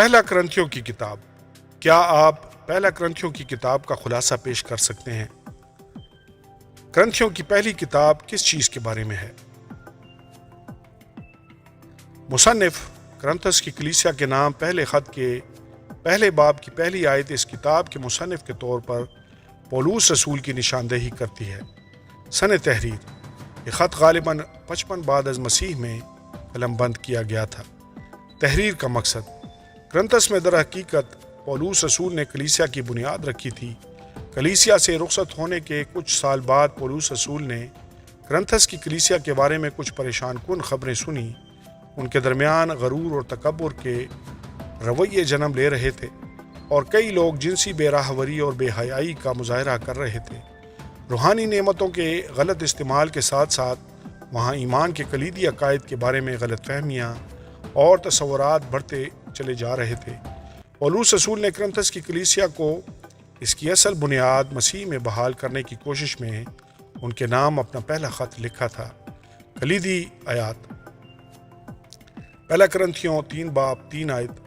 پہلا کرنتھیوں کی کتاب۔ کیا آپ پہلا کرنتھیوں کی کتاب کا خلاصہ پیش کر سکتے ہیں؟ کرنتھیوں کی پہلی کتاب کس چیز کے بارے میں ہے؟ مصنف کرنتھس کی کلیسیا کے نام پہلے خط کے پہلے باب کی پہلی آیت اس کتاب کے مصنف کے طور پر پولوس رسول کی نشاندہی کرتی ہے۔ سن تحریر: یہ خط غالباً 55 بعد از مسیح میں قلم بند کیا گیا تھا۔ تحریر کا مقصد: کرنتھس میں در حقیقت پولوس رسول نے کلیسیا کی بنیاد رکھی تھی۔ کلیسیا سے رخصت ہونے کے کچھ سال بعد پولوس رسول نے کرنتھس کی کلیسیا کے بارے میں کچھ پریشان کن خبریں سنی۔ ان کے درمیان غرور اور تکبر کے رویے جنم لے رہے تھے، اور کئی لوگ جنسی بے راہوری اور بے حیائی کا مظاہرہ کر رہے تھے۔ روحانی نعمتوں کے غلط استعمال کے ساتھ ساتھ وہاں ایمان کے کلیدی عقائد کے بارے میں غلط فہمیاں اور تصورات بڑھتے چلے جا رہے تھے۔ پولوس رسول نے کرنتھس کی کلیسیا کو اس کی اصل بنیاد مسیح میں بحال کرنے کی کوشش میں ان کے نام اپنا پہلا خط لکھا تھا۔ کلیدی آیات: پہلا کرنتھیوں 3 باب 3 آیت: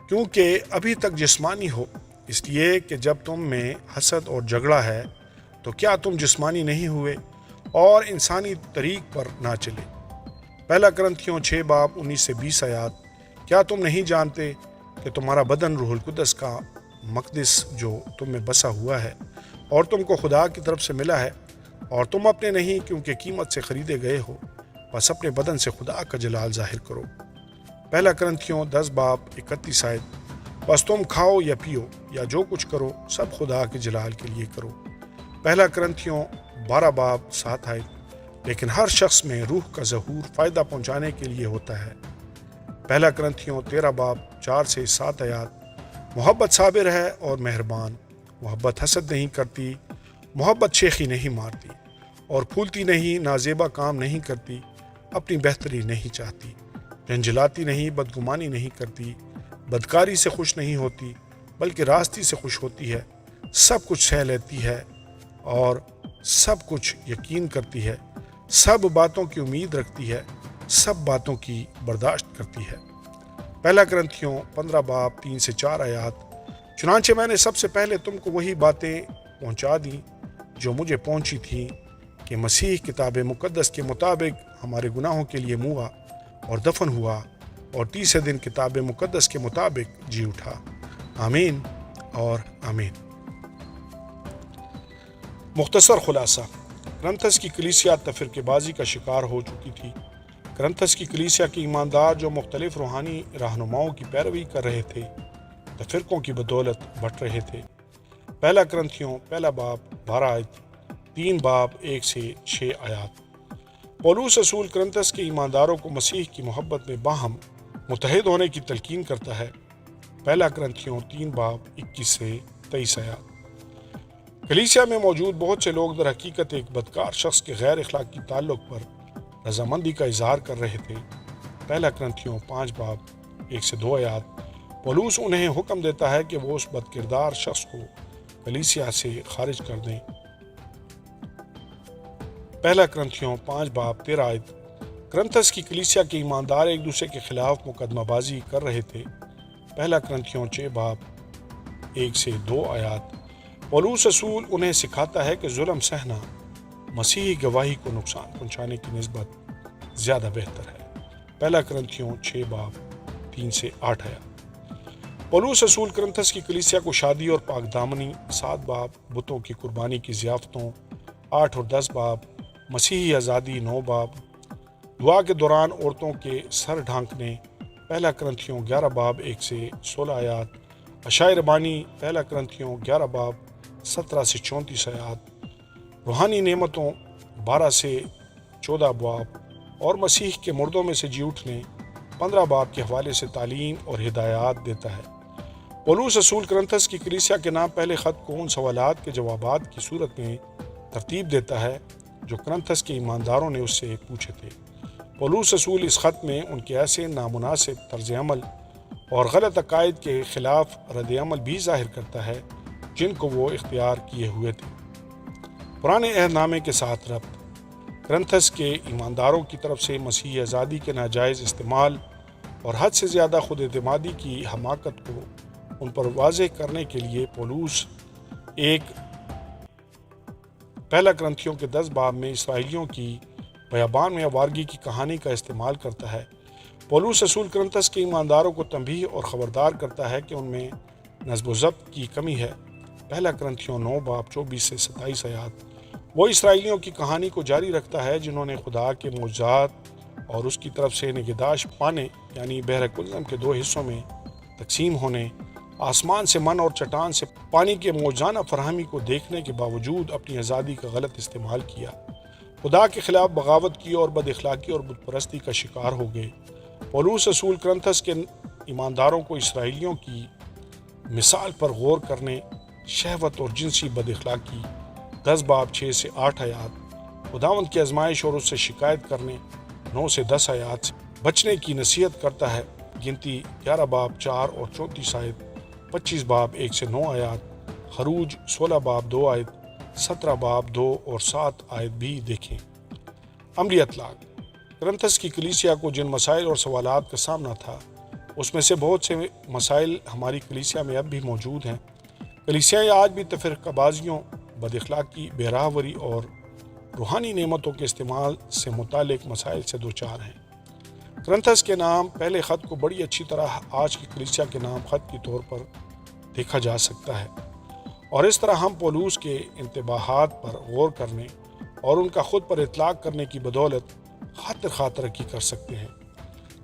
کیونکہ ابھی تک جسمانی ہو، اس لیے کہ جب تم میں حسد اور جھگڑا ہے تو کیا تم جسمانی نہیں ہوئے اور انسانی طریق پر نہ چلے؟ پہلا کرنتھیوں 6 باب 19 سے 20 آیات: کیا تم نہیں جانتے کہ تمہارا بدن روح القدس کا مقدس جو تم میں بسا ہوا ہے اور تم کو خدا کی طرف سے ملا ہے، اور تم اپنے نہیں کیونکہ قیمت سے خریدے گئے ہو؟ بس اپنے بدن سے خدا کا جلال ظاہر کرو۔ پہلا کرنتھیوں 10 باب 31 آیت: بس تم کھاؤ یا پیو یا جو کچھ کرو سب خدا کے جلال کے لیے کرو۔ پہلا کرنتھیوں 12 باب 7 آیت: لیکن ہر شخص میں روح کا ظہور فائدہ پہنچانے کے لیے ہوتا ہے۔ پہلا کرنتھیوں 13 باب 4 سے 7 آیات: محبت صابر ہے اور مہربان، محبت حسد نہیں کرتی، محبت شیخی نہیں مارتی اور پھولتی نہیں، نازیبا کام نہیں کرتی، اپنی بہتری نہیں چاہتی، جھنجھلاتی نہیں، بدگمانی نہیں کرتی، بدکاری سے خوش نہیں ہوتی بلکہ راستی سے خوش ہوتی ہے، سب کچھ سہ لیتی ہے اور سب کچھ یقین کرتی ہے، سب باتوں کی امید رکھتی ہے، سب باتوں کی برداشت کرتی ہے۔ پہلا کرنتھیوں 15 باب 3 سے 4 آیات: چنانچہ میں نے سب سے پہلے تم کو وہی باتیں پہنچا دیں جو مجھے پہنچی تھیں، کہ مسیح کتاب مقدس کے مطابق ہمارے گناہوں کے لیے موا اور دفن ہوا، اور تیسرے دن کتاب مقدس کے مطابق جی اٹھا۔ آمین اور آمین۔ مختصر خلاصہ: کرنتھس کی کلیسیا تفرقے بازی کا شکار ہو چکی تھی۔ کرنتھس کی کلیسیا کے ایماندار جو مختلف روحانی رہنماؤں کی پیروی کر رہے تھے، تفرقوں کی بدولت بٹ رہے تھے۔ پہلا کرنتھیوں پہلا باب 12 آیت، 3 باب 1 سے 6 آیات: پولوس رسول کرنتھس کے ایمانداروں کو مسیح کی محبت میں باہم متحد ہونے کی تلقین کرتا ہے۔ پہلا کرنتھیوں 3 باب 21 سے 23 آیات: کلیسیا میں موجود بہت سے لوگ در حقیقت ایک بدکار شخص کے غیر اخلاقی تعلق پر رضامندی کا اظہار کر رہے تھے۔ پہلا کرنتھیوں 5 باب 1 سے 2 آیات: پولوس انہیں حکم دیتا ہے کہ وہ اس بد کردار شخص کو کلیسیا سے خارج کر دیں۔ پہلا کرنتھیوں 5 باب 13 آیت: کرنتھس کی کلیسیا کے ایماندار ایک دوسرے کے خلاف مقدمہ بازی کر رہے تھے۔ پہلا کرنتھیوں 6 باب 1 سے 2 آیات: پولوس رسول انہیں سکھاتا ہے کہ ظلم سہنا مسیحی گواہی کو نقصان پہنچانے کی نسبت زیادہ بہتر ہے۔ پہلا کرنتھیوں 6 باب 3 سے 8 آیات: پولوس رسول کرنتھس کی کلیسیا کو شادی اور پاک دامنی 7 باب، بتوں کی قربانی کی ضیافتوں 8 اور 10 باب، مسیحی آزادی 9 باب، دعا کے دوران عورتوں کے سر ڈھانکنے پہلا کرنتھیوں 11 باب 1 سے 16 آیات، عشائے ربانی پہلا کرنتھیوں 11 باب 17 سے 34 آیات، روحانی نعمتوں 12 سے 14 باب اور مسیح کے مردوں میں سے جی اٹھنے 15 باب کے حوالے سے تعلیم اور ہدایات دیتا ہے۔ پولوس رسول کرنتھس کی کلیسیا کے نام پہلے خط کو ان سوالات کے جوابات کی صورت میں ترتیب دیتا ہے جو کرنتھس کے ایمانداروں نے اس سے پوچھے تھے۔ پولوس رسول اس خط میں ان کے ایسے نامناسب طرز عمل اور غلط عقائد کے خلاف رد عمل بھی ظاہر کرتا ہے جن کو وہ اختیار کیے ہوئے تھے۔ پرانے عہد نامے کے ساتھ ربط: کرنتھس کے ایمانداروں کی طرف سے مسیحی آزادی کے ناجائز استعمال اور حد سے زیادہ خود اعتمادی کی حماقت کو ان پر واضح کرنے کے لیے پولس ایک پہلا کرنتھیوں کے 10 باب میں اسرائیلیوں کی بیابان میں آوارگی کی کہانی کا استعمال کرتا ہے۔ پولس رسول کرنتھس کے ایمانداروں کو تنبیہ اور خبردار کرتا ہے کہ ان میں نظم و ضبط کی کمی ہے۔ پہلا کرنتھیوں 9 باب 24 سے 27 آیات وہ اسرائیلیوں کی کہانی کو جاری رکھتا ہے جنہوں نے خدا کے معجزات اور اس کی طرف سے نگہداشت پانے یعنی بحر کلزم کے 2 حصوں میں تقسیم ہونے، آسمان سے من اور چٹان سے پانی کے موجزانہ فراہمی کو دیکھنے کے باوجود اپنی آزادی کا غلط استعمال کیا، خدا کے خلاف بغاوت کی اور بد اخلاقی اور بت پرستی کا شکار ہو گئے۔ پولس رسول کرنتھس کے ایمانداروں کو اسرائیلیوں کی مثال پر غور کرنے، شہوت اور جنسی بد اخلاقی 10 باب 6 سے 8 آیات، خداوند کی آزمائش اور اس سے شکایت کرنے 9 سے 10 آیات سے بچنے کی نصیحت کرتا ہے۔ گنتی 11 باب 4 اور 34 آیت، 25 باب 1 سے 9 آیات، خروج 16 باب 2 آیت، 17 باب 2 اور 7 آیت بھی دیکھیں۔ عملی اطلاق کرنتھس کی کلیسیا کو جن مسائل اور سوالات کا سامنا تھا اس میں سے بہت سے مسائل ہماری کلیسیا میں اب بھی موجود ہیں۔ کلیسیاں آج بھی تفرقہ بازیوں، بد اخلاقی، بے راہوری اور روحانی نعمتوں کے استعمال سے متعلق مسائل سے دوچار ہیں۔ کرنتھس کے نام پہلے خط کو بڑی اچھی طرح آج کی کلیسیا کے نام خط کے طور پر دیکھا جا سکتا ہے، اور اس طرح ہم پولس کے انتباہات پر غور کرنے اور ان کا خود پر اطلاق کرنے کی بدولت خاطر خواہ ترقی کر سکتے ہیں۔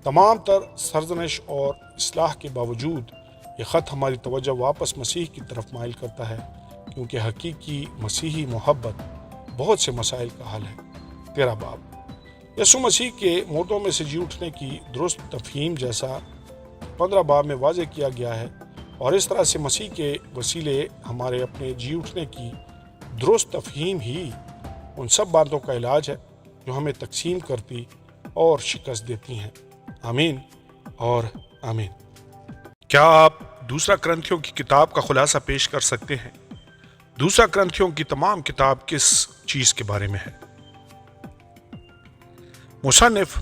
تمام تر سرزنش اور اصلاح کے باوجود یہ خط ہماری توجہ واپس مسیح کی طرف مائل کرتا ہے، کیونکہ حقیقی مسیحی محبت بہت سے مسائل کا حل ہے۔ 13 باب یسوع مسیح کے مردوں میں سے جی اٹھنے کی درست تفہیم جیسا 15 باب میں واضح کیا گیا ہے، اور اس طرح سے مسیح کے وسیلے ہمارے اپنے جی اٹھنے کی درست تفہیم ہی ان سب باتوں کا علاج ہے جو ہمیں تقسیم کرتی اور شکست دیتی ہیں۔ آمین اور آمین۔ کیا آپ دوسرا کرنتھیوں کی کتاب کا خلاصہ پیش کر سکتے ہیں؟ دوسرا کرنتھیوں کی تمام کتاب کس چیز کے بارے میں ہے؟ مصنف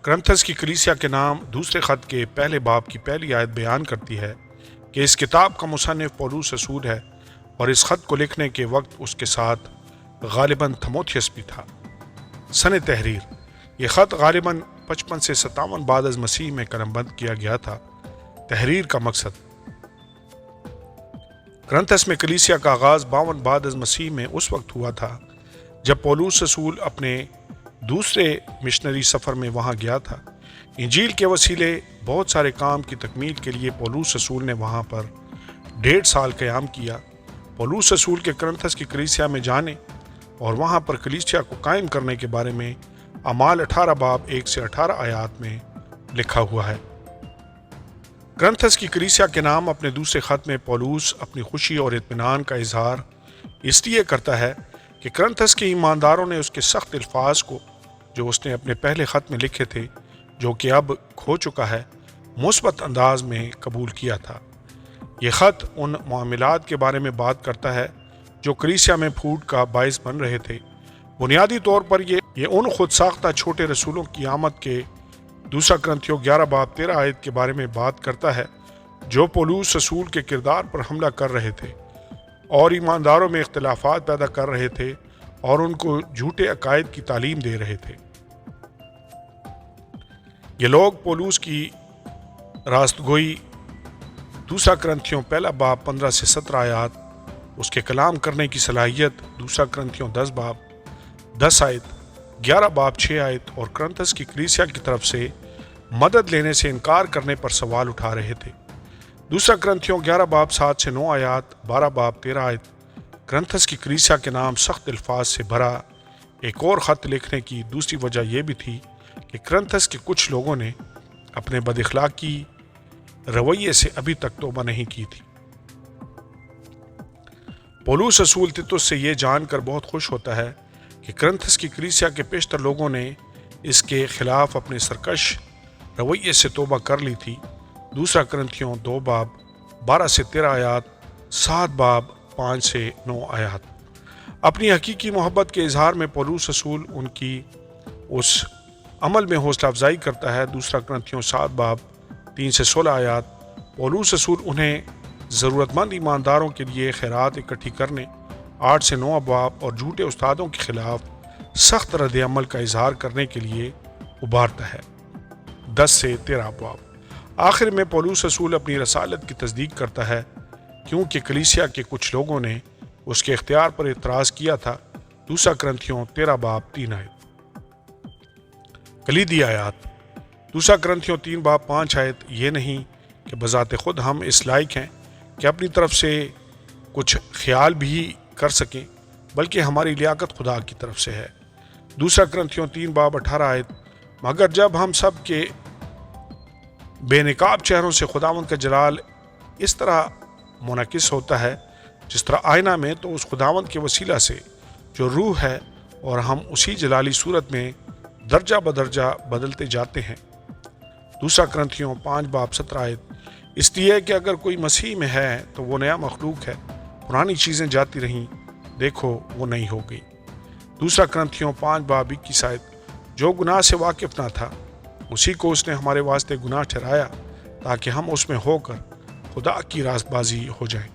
کرنتھس کی کلیسیا کے نام دوسرے خط کے پہلے باب کی پہلی آیت بیان کرتی ہے کہ اس کتاب کا مصنف پولس رسول ہے، اور اس خط کو لکھنے کے وقت اس کے ساتھ غالباً تھموتھیوس بھی تھا۔ سن تحریر یہ خط غالباً 55 سے 57 بعد از مسیح میں قلم بند کیا گیا تھا۔ تحریر کا مقصد کرنتھس میں کلیسیا کا آغاز 52 بعد از مسیح میں اس وقت ہوا تھا جب پولس رسول اپنے دوسرے مشنری سفر میں وہاں گیا تھا۔ انجیل کے وسیلے بہت سارے کام کی تکمیل کے لیے پولس رسول نے وہاں پر 1.5 سال قیام کیا۔ پولس رسول کے کرنتھس کی کلیسیا میں جانے اور وہاں پر کلیسیا کو قائم کرنے کے بارے میں اعمال 18 باب 1 سے 18 آیات میں لکھا ہوا ہے۔ کرنتھس کی کلیسیا کے نام اپنے دوسرے خط میں پولس اپنی خوشی اور اطمینان کا اظہار اس لیے کرتا ہے کہ کرنتھس کے ایمانداروں نے اس کے سخت الفاظ کو جو اس نے اپنے پہلے خط میں لکھے تھے، جو کہ اب کھو چکا ہے، مثبت انداز میں قبول کیا تھا۔ یہ خط ان معاملات کے بارے میں بات کرتا ہے جو کلیسیا میں پھوٹ کا باعث بن رہے تھے۔ بنیادی طور پر یہ ان خود ساختہ چھوٹے رسولوں کی آمد کے دوسرا کرنتھیوں 11 باب 13 آیت کے بارے میں بات کرتا ہے، جو پولس رسول کے کردار پر حملہ کر رہے تھے اور ایمانداروں میں اختلافات پیدا کر رہے تھے اور ان کو جھوٹے عقائد کی تعلیم دے رہے تھے۔ یہ لوگ پولس کی راست گوئی دوسرا کرنتھیوں پہلا باب 15 سے 17 آیات، اس کے کلام کرنے کی صلاحیت دوسرا کرنتھیوں 10 باب 10 آیت، 11 باب 6 آیت اور کرنتھس کی کلیسیا کی طرف سے مدد لینے سے انکار کرنے پر سوال اٹھا رہے تھے۔ دوسرا کرنتھیوں 11 باب 7 سے 9 آیات، 12 باب 13 آیت، کرنتھس کی کلیسیا کے نام سخت الفاظ سے بھرا ایک اور خط لکھنے کی دوسری وجہ یہ بھی تھی کہ کرنتھس کے کچھ لوگوں نے اپنے بد اخلاقی رویے سے ابھی تک توبہ نہیں کی تھی۔ پولس رسول تیتس سے یہ جان کر بہت خوش ہوتا ہے کہ کرنتھس کی کلیسیا کے پیشتر لوگوں نے اس کے خلاف اپنے سرکش رویے سے توبہ کر لی تھی۔ دوسرا کرنتھیوں 2 باب 12 سے 13 آیات، 7 باب 5 سے 9 آیات۔ اپنی حقیقی محبت کے اظہار میں پولس رسول ان کی اس عمل میں حوصلہ افزائی کرتا ہے۔ دوسرا کرنتھیوں 7 باب 3 سے 16 آیات۔ پولس رسول انہیں ضرورت مند ایمانداروں کے لیے خیرات اکٹھی کرنے 8 سے 9 باب اور جھوٹے استادوں کے خلاف سخت رد عمل کا اظہار کرنے کے لیے ابھارتا ہے 10 سے 13 باب۔ آخر میں پولس رسول اپنی رسالت کی تصدیق کرتا ہے کیونکہ کلیسیا کے کچھ لوگوں نے اس کے اختیار پر اعتراض کیا تھا۔ دوسرا کرنتھیوں 13 باب 3 آیت۔ کلیدی آیات۔ دوسرا کرنتھیوں 3 باب 5 آیت۔ یہ نہیں کہ بذات خود ہم اس لائق ہیں کہ اپنی طرف سے کچھ خیال بھی کر سکیں، بلکہ ہماری لیاقت خدا کی طرف سے ہے۔ دوسرا کرنتھیوں 3 باب 18 آیت۔ مگر جب ہم سب کے بے نقاب چہروں سے خداوند کا جلال اس طرح منعکس ہوتا ہے جس طرح آئینہ میں، تو اس خداوند کے وسیلہ سے جو روح ہے، اور ہم اسی جلالی صورت میں درجہ بدرجہ بدلتے جاتے ہیں۔ دوسرا کرنتھیوں 5 باب 17 آیت۔ اس لیے کہ اگر کوئی مسیح میں ہے تو وہ نیا مخلوق ہے، پرانی چیزیں جاتی رہیں، دیکھو وہ نئی ہو گئی۔ دوسرا کرنتھیوں 5 باب 21 آیت۔ جو گناہ سے واقف نہ تھا اسی کو اس نے ہمارے واسطے گناہ ٹھہرایا تاکہ ہم اس میں ہو کر خدا کی راست بازی ہو جائیں۔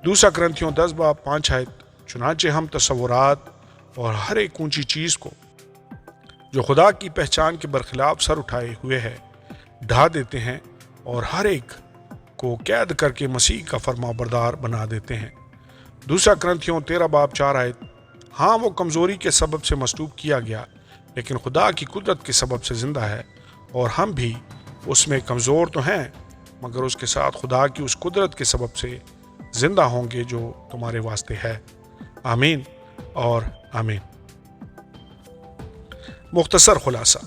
دوسرا کرنتھیوں 10 باب 5 آیت۔ چنانچہ ہم تصورات اور ہر ایک اونچی چیز کو جو خدا کی پہچان کے برخلاف سر اٹھائے ہوئے ہے ڈھا دیتے ہیں، اور ہر ایک کو قید کر کے مسیح کا فرما بردار بنا دیتے ہیں۔ دوسرا کرنتھیوں 13 باب 4 آیت۔ ہاں وہ کمزوری کے سبب سے مصلوب کیا گیا، لیکن خدا کی قدرت کے سبب سے زندہ ہے، اور ہم بھی اس میں کمزور تو ہیں مگر اس کے ساتھ خدا کی اس قدرت کے سبب سے زندہ ہوں گے جو تمہارے واسطے ہے۔ آمین اور آمین۔ مختصر خلاصہ۔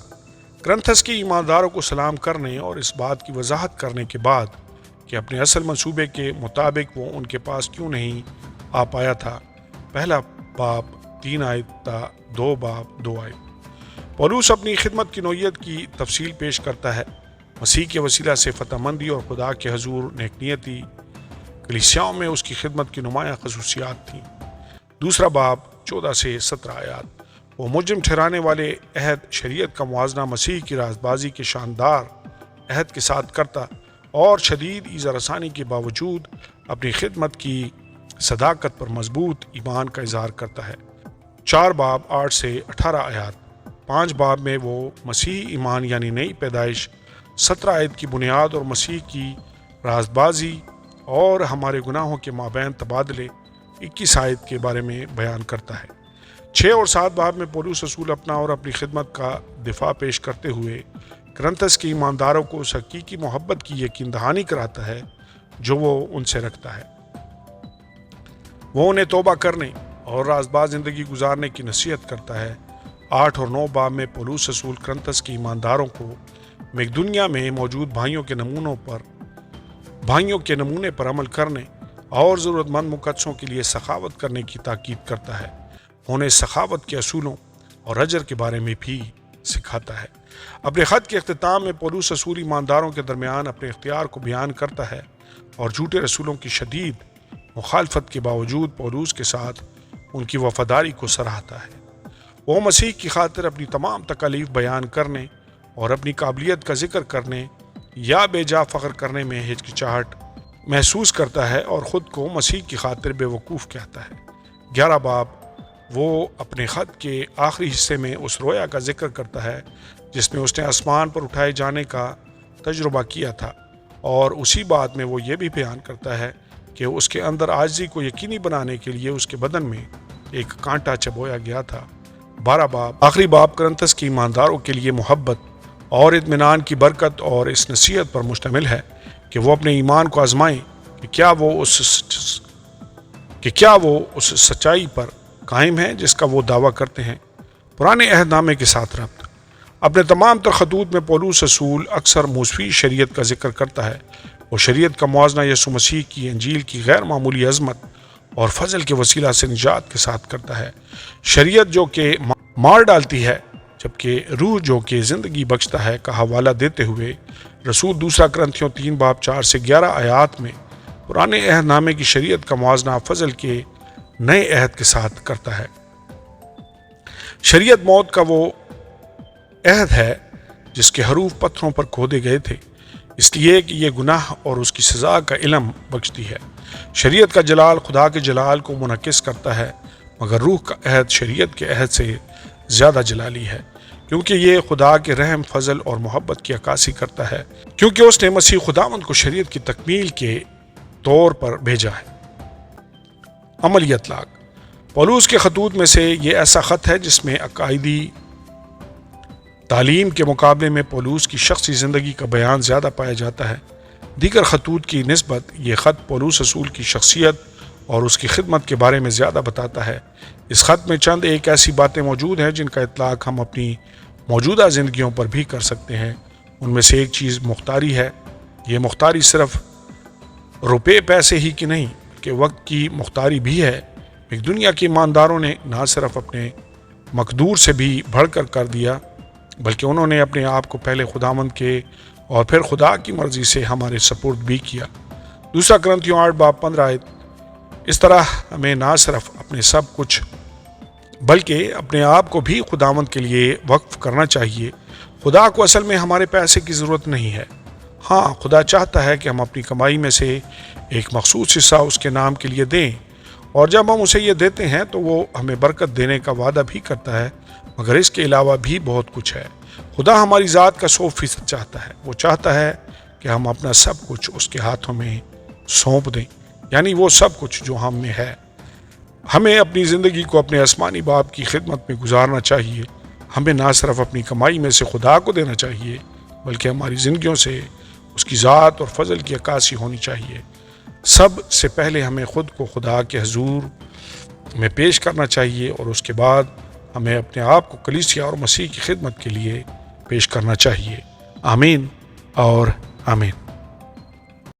کرنتھس کی ایمانداروں کو سلام کرنے اور اس بات کی وضاحت کرنے کے بعد کہ اپنے اصل منصوبے کے مطابق وہ ان کے پاس کیوں نہیں آ پایا تھا، پہلا باب 3 آیت تا 2 باب 2 آیت، پولس اپنی خدمت کی نوعیت کی تفصیل پیش کرتا ہے۔ مسیح کے وسیلہ سے فتح مندی اور خدا کے حضور نیک نیتی کلیسیاؤں میں اس کی خدمت کی نمایاں خصوصیات تھیں۔ دوسرا باب 14 سے 17 آیات۔ وہ مجرم ٹھہرانے والے عہد شریعت کا موازنہ مسیح کی راست بازی کے شاندار عہد کے ساتھ کرتا، اور شدید ایذا رسانی کے باوجود اپنی خدمت کی صداقت پر مضبوط ایمان کا اظہار کرتا ہے۔ 4 باب 8 سے 18 آیات۔ 5 باب میں وہ مسیح ایمان یعنی نئی پیدائش، 17 آیت کی بنیاد اور مسیح کی راست بازی اور ہمارے گناہوں کے مابین تبادلے 21 آیت کے بارے میں بیان کرتا ہے۔ 6 اور 7 باب میں پولس رسول اپنا اور اپنی خدمت کا دفاع پیش کرتے ہوئے کرنتھس کے ایمانداروں کو اس حقیقی محبت کی یقین دہانی کراتا ہے جو وہ ان سے رکھتا ہے۔ وہ انہیں توبہ کرنے اور راست باز زندگی گزارنے کی نصیحت کرتا ہے۔ 8 اور 9 باب میں پولس رسول کرنتھس کے ایمانداروں کو مقدونیہ میں موجود بھائیوں کے نمونے پر عمل کرنے اور ضرورت مند مقدسوں کے لیے سخاوت کرنے کی تاکید کرتا ہے۔ انہیں سخاوت کے اصولوں اور اجر کے بارے میں بھی سکھاتا ہے۔ اپنے خط کے اختتام میں پولس رسول ایمانداروں کے درمیان اپنے اختیار کو بیان کرتا ہے اور جھوٹے رسولوں کی شدید مخالفت کے باوجود پولس کے ساتھ ان کی وفاداری کو سراہتا ہے۔ وہ مسیح کی خاطر اپنی تمام تکالیف بیان کرنے اور اپنی قابلیت کا ذکر کرنے یا بے جا فخر کرنے میں ہچکچاہٹ محسوس کرتا ہے اور خود کو مسیح کی خاطر بے وقوف کہتا ہے۔ 11 باب وہ اپنے خط کے آخری حصے میں اس رویا کا ذکر کرتا ہے جس میں اس نے آسمان پر اٹھائے جانے کا تجربہ کیا تھا، اور اسی بات میں وہ یہ بھی بیان کرتا ہے کہ اس کے اندر عاجزی کو یقینی بنانے کے لیے اس کے بدن میں ایک کانٹا چبویا گیا تھا۔ 12 باب آخری باب کرنتھس کی ایمانداروں کے لیے محبت اور اطمینان کی برکت اور اس نصیحت پر مشتمل ہے کہ وہ اپنے ایمان کو آزمائیں کہ کیا وہ اس سچائی پر قائم ہیں جس کا وہ دعویٰ کرتے ہیں۔ پرانے عہد نامے کے ساتھ ربط۔ اپنے تمام تر خطوط میں پولس رسول اکثر موسوی شریعت کا ذکر کرتا ہے۔ وہ شریعت کا موازنہ یسوع مسیح کی انجیل کی غیر معمولی عظمت اور فضل کے وسیلہ سے نجات کے ساتھ کرتا ہے۔ شریعت جو کہ مار ڈالتی ہے جبکہ روح جو کہ زندگی بخشتا ہے کا حوالہ دیتے ہوئے رسول دوسرا کرنتھیوں 3 باب 4 سے 11 آیات میں پرانے عہد نامے کی شریعت کا موازنہ فضل کے نئے عہد کے ساتھ کرتا ہے۔ شریعت موت کا وہ عہد ہے جس کے حروف پتھروں پر کھودے گئے تھے، اس لیے کہ یہ گناہ اور اس کی سزا کا علم بخشتی ہے۔ شریعت کا جلال خدا کے جلال کو منعکس کرتا ہے، مگر روح کا عہد شریعت کے عہد سے زیادہ جلالی ہے، کیونکہ یہ خدا کے رحم، فضل اور محبت کی عکاسی کرتا ہے، کیونکہ اس نے مسیح خداوند کو شریعت کی تکمیل کے طور پر بھیجا ہے۔ عملی اطلاق: پولوس کے خطوط میں سے یہ ایسا خط ہے جس میں عقائدی تعلیم کے مقابلے میں پولوس کی شخصی زندگی کا بیان زیادہ پایا جاتا ہے۔ دیگر خطوط کی نسبت یہ خط پولوس رسول کی شخصیت اور اس کی خدمت کے بارے میں زیادہ بتاتا ہے۔ اس خط میں چند ایک ایسی باتیں موجود ہیں جن کا اطلاق ہم اپنی موجودہ زندگیوں پر بھی کر سکتے ہیں۔ ان میں سے ایک چیز مختاری ہے۔ یہ مختاری صرف روپے پیسے ہی کی نہیں بلکہ وقت کی مختاری بھی ہے۔ ایک دنیا کے ایمانداروں نے نہ صرف اپنے مقدور سے بھی بڑھ کر دیا، بلکہ انہوں نے اپنے آپ کو پہلے خداوند کے اور پھر خدا کی مرضی سے ہمارے سپرد بھی کیا۔ دوسرا کرنتھیوں 8:15 اس طرح ہمیں نہ صرف اپنے سب کچھ بلکہ اپنے آپ کو بھی خداوند کے لیے وقف کرنا چاہیے۔ خدا کو اصل میں ہمارے پیسے کی ضرورت نہیں ہے۔ ہاں، خدا چاہتا ہے کہ ہم اپنی کمائی میں سے ایک مخصوص حصہ اس کے نام کے لیے دیں، اور جب ہم اسے یہ دیتے ہیں تو وہ ہمیں برکت دینے کا وعدہ بھی کرتا ہے، مگر اس کے علاوہ بھی بہت کچھ ہے۔ خدا ہماری ذات کا 100% چاہتا ہے۔ وہ چاہتا ہے کہ ہم اپنا سب کچھ اس کے ہاتھوں میں سونپ دیں، یعنی وہ سب کچھ جو ہم میں ہے۔ ہمیں اپنی زندگی کو اپنے آسمانی باپ کی خدمت میں گزارنا چاہیے۔ ہمیں نہ صرف اپنی کمائی میں سے خدا کو دینا چاہیے بلکہ ہماری زندگیوں سے اس کی ذات اور فضل کی عکاسی ہونی چاہیے۔ سب سے پہلے ہمیں خود کو خدا کے حضور میں پیش کرنا چاہیے، اور اس کے بعد ہمیں اپنے آپ کو کلیسیا اور مسیح کی خدمت کے لیے پیش کرنا چاہیے۔ آمین اور آمین۔